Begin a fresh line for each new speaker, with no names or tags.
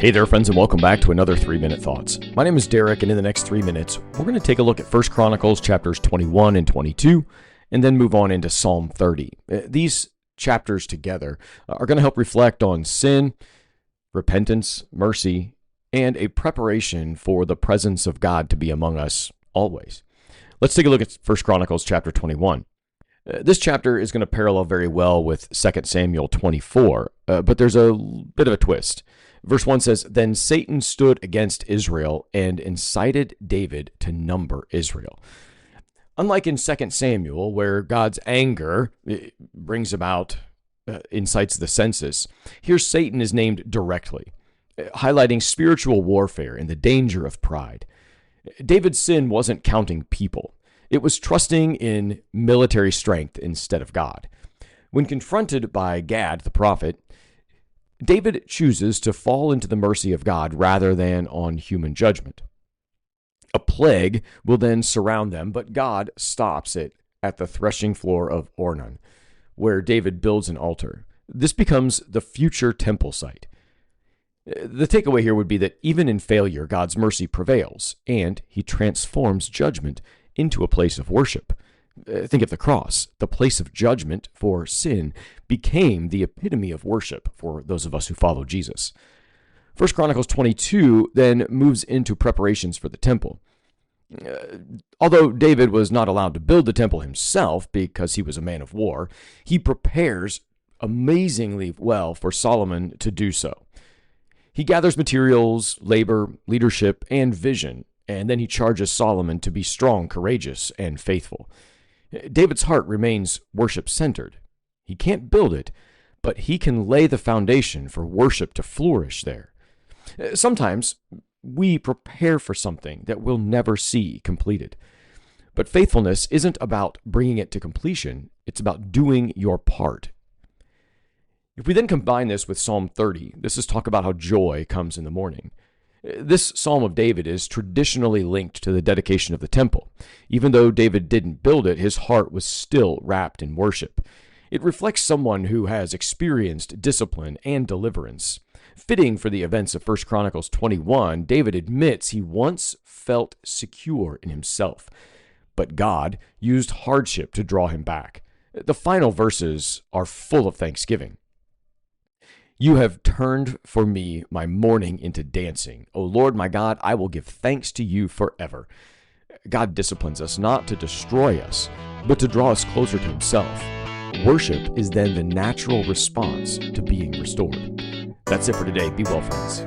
Hey there, friends, and welcome back to another 3-Minute Thoughts. My name is Derek, and in the next 3 minutes, we're going to take a look at 1 Chronicles chapters 21 and 22, and then move on into Psalm 30. These chapters together are going to help reflect on sin, repentance, mercy, and a preparation for the presence of God to be among us always. Let's take a look at 1 Chronicles chapter 21. This chapter is going to parallel very well with 2 Samuel 24, but there's a bit of a twist. Verse 1 says, "Then Satan stood against Israel and incited David to number Israel." Unlike in 2 Samuel, where God's anger brings about, incites the census, here Satan is named directly, highlighting spiritual warfare and the danger of pride. David's sin wasn't counting people. It was trusting in military strength instead of God. When confronted by Gad, the prophet, David chooses to fall into the mercy of God rather than on human judgment. A plague will then surround them, but God stops it at the threshing floor of Ornan, where David builds an altar. This becomes the future temple site. The takeaway here would be that even in failure, God's mercy prevails, and he transforms judgment into a place of worship. Think of the cross. The place of judgment for sin became the epitome of worship for those of us who follow Jesus. 1 Chronicles 22 then moves into preparations for the temple. Although David was not allowed to build the temple himself because he was a man of war, he prepares amazingly well for Solomon to do so. He gathers materials, labor, leadership, and vision, and then he charges Solomon to be strong, courageous, and faithful. David's heart remains worship-centered. He can't build it, but he can lay the foundation for worship to flourish there. Sometimes we prepare for something that we'll never see completed. But faithfulness isn't about bringing it to completion. It's about doing your part. If we then combine this with Psalm 30, this is talk about how joy comes in the morning. This Psalm of David is traditionally linked to the dedication of the temple. Even though David didn't build it, his heart was still wrapped in worship. It reflects someone who has experienced discipline and deliverance. Fitting for the events of 1 Chronicles 21, David admits he once felt secure in himself, but God used hardship to draw him back. The final verses are full of thanksgiving. "You have turned for me my mourning into dancing. O Lord my God, I will give thanks to you forever." God disciplines us not to destroy us, but to draw us closer to himself. Worship is then the natural response to being restored. That's it for today. Be well, friends.